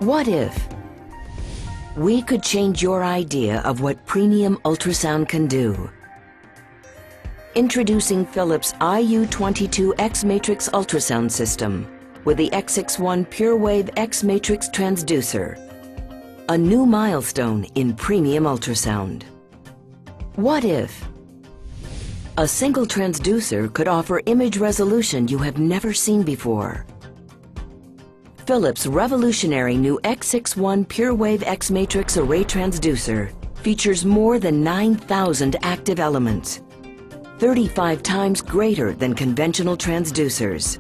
What if we could change your idea of what premium ultrasound can do? Introducing Philips iU22 xMATRIX ultrasound system with the X61 PureWave xMATRIX transducer, a new milestone in premium ultrasound. What if a single transducer could offer image resolution you have never seen before? Philips' revolutionary new X61 PureWave xMATRIX array transducer features more than 9,000 active elements, 35 times greater than conventional transducers.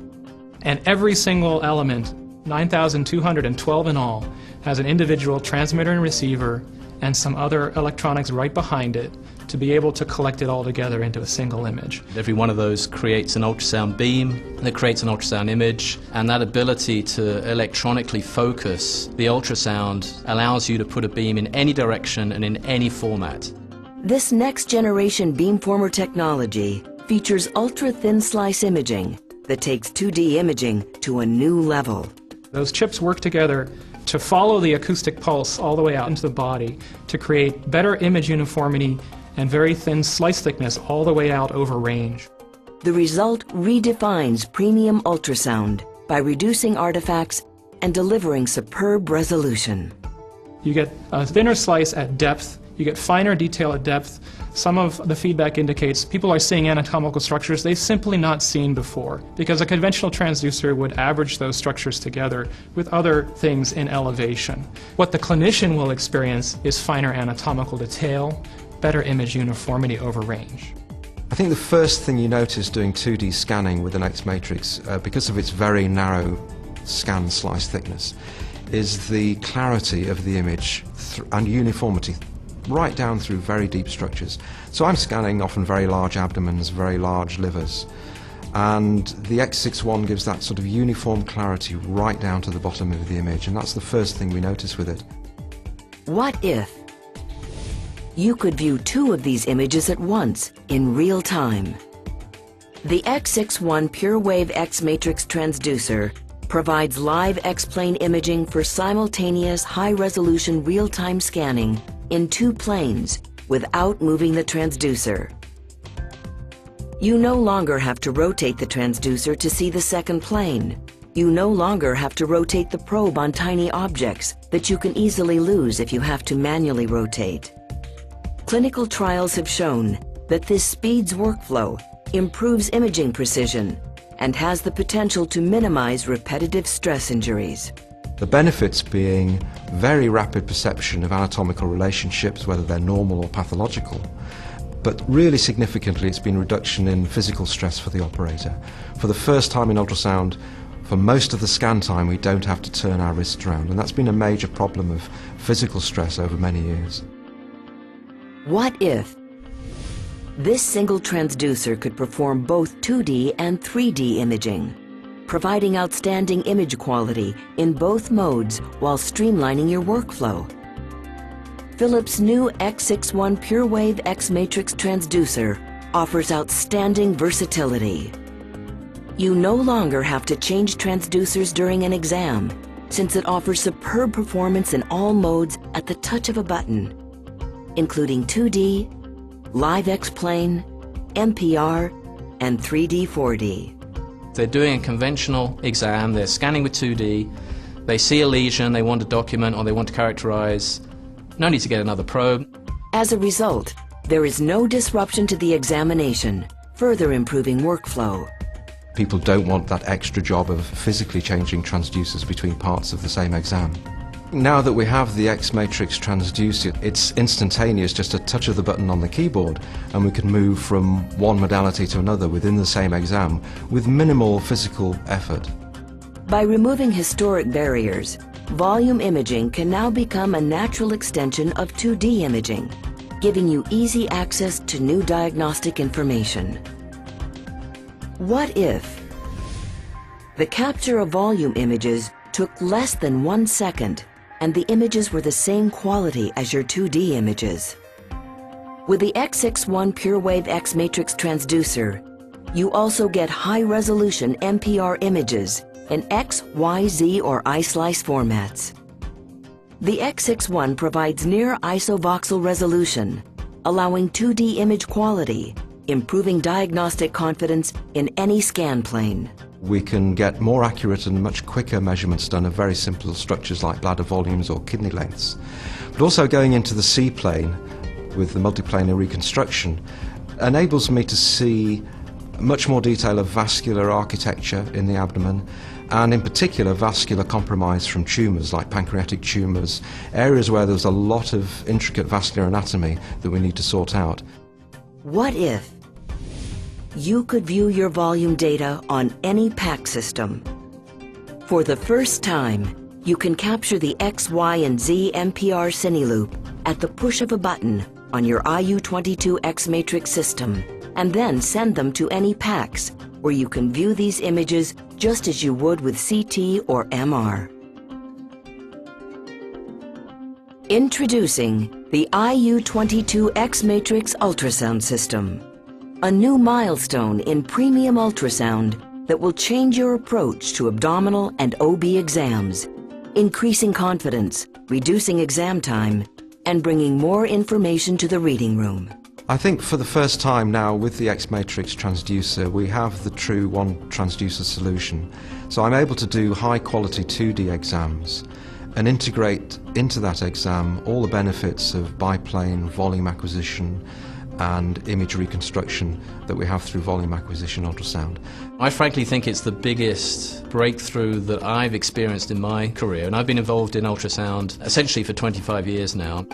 And every single element, 9,212 in all, has an individual transmitter and receiver and some other electronics right behind it to be able to collect it all together into a single image. Every one of those creates an ultrasound beam that creates an ultrasound image, and that ability to electronically focus the ultrasound allows you to put a beam in any direction and in any format. This next-generation beamformer technology features ultra-thin slice imaging that takes 2D imaging to a new level. Those chips work together to follow the acoustic pulse all the way out into the body to create better image uniformity and very thin slice thickness all the way out over range. The result redefines premium ultrasound by reducing artifacts and delivering superb resolution. You get a thinner slice at depth, you get finer detail at depth. Some of the feedback indicates people are seeing anatomical structures they've simply not seen before, because a conventional transducer would average those structures together with other things in elevation. What the clinician will experience is finer anatomical detail, better image uniformity over range. I think the first thing you notice doing 2D scanning with an xMATRIX, because of its very narrow scan slice thickness, is the clarity of the image and uniformity right down through very deep structures. So I'm scanning often very large abdomens, very large livers, and the X61 gives that sort of uniform clarity right down to the bottom of the image, and that's the first thing we notice with it. What if you could view two of these images at once in real time? The X61 PureWave xMATRIX transducer provides live X-plane imaging for simultaneous high-resolution real-time scanning in two planes without moving the transducer. You no longer have to rotate the transducer to see the second plane. You no longer have to rotate the probe on tiny objects that you can easily lose if you have to manually rotate. Clinical trials have shown that this speeds workflow, improves imaging precision, and has the potential to minimize repetitive stress injuries. The benefits being very rapid perception of anatomical relationships, whether they're normal or pathological, but really significantly it's been reduction in physical stress for the operator. For the first time in ultrasound, for most of the scan time we don't have to turn our wrists around, and that's been a major problem of physical stress over many years. What if this single transducer could perform both 2D and 3D imaging, providing outstanding image quality in both modes while streamlining your workflow? Philips' new X61 PureWave xMATRIX transducer offers outstanding versatility. You no longer have to change transducers during an exam, since it offers superb performance in all modes at the touch of a button, including 2D, Live X-plane, MPR, and 3D 4D. They're doing a conventional exam, they're scanning with 2D, they see a lesion they want to document or they want to characterize. No need to get another probe. As a result, there is no disruption to the examination, further improving workflow. People don't want that extra job of physically changing transducers between parts of the same exam. Now that we have the xMATRIX transducer, it's instantaneous, just a touch of the button on the keyboard, and we can move from one modality to another within the same exam with minimal physical effort. By removing historic barriers, volume imaging can now become a natural extension of 2D imaging, giving you easy access to new diagnostic information. What if the capture of volume images took less than 1 second and the images were the same quality as your 2D images? With the X61 PureWave xMATRIX transducer, you also get high-resolution MPR images in X, Y, Z, or iSlice formats. The X61 provides near isovoxel resolution, allowing 2D image quality, improving diagnostic confidence in any scan plane. We can get more accurate and much quicker measurements done of very simple structures like bladder volumes or kidney lengths. But also going into the C-plane with the multiplanar reconstruction enables me to see much more detail of vascular architecture in the abdomen, and in particular vascular compromise from tumours like pancreatic tumours, areas where there's a lot of intricate vascular anatomy that we need to sort out. What if you could view your volume data on any PAC system? For the first time, you can capture the X, Y, and Z MPR cine loop at the push of a button on your iU22 xMATRIX system, and then send them to any PACs, where you can view these images just as you would with CT or MR. Introducing the iU22 xMATRIX ultrasound system, a new milestone in premium ultrasound that will change your approach to abdominal and OB exams, increasing confidence, reducing exam time, and bringing more information to the reading room. I think for the first time now with the xMATRIX transducer we have the true one transducer solution. So I'm able to do high quality 2D exams and integrate into that exam all the benefits of biplane volume acquisition and image reconstruction that we have through volume acquisition ultrasound. I frankly think it's the biggest breakthrough that I've experienced in my career, and I've been involved in ultrasound essentially for 25 years now.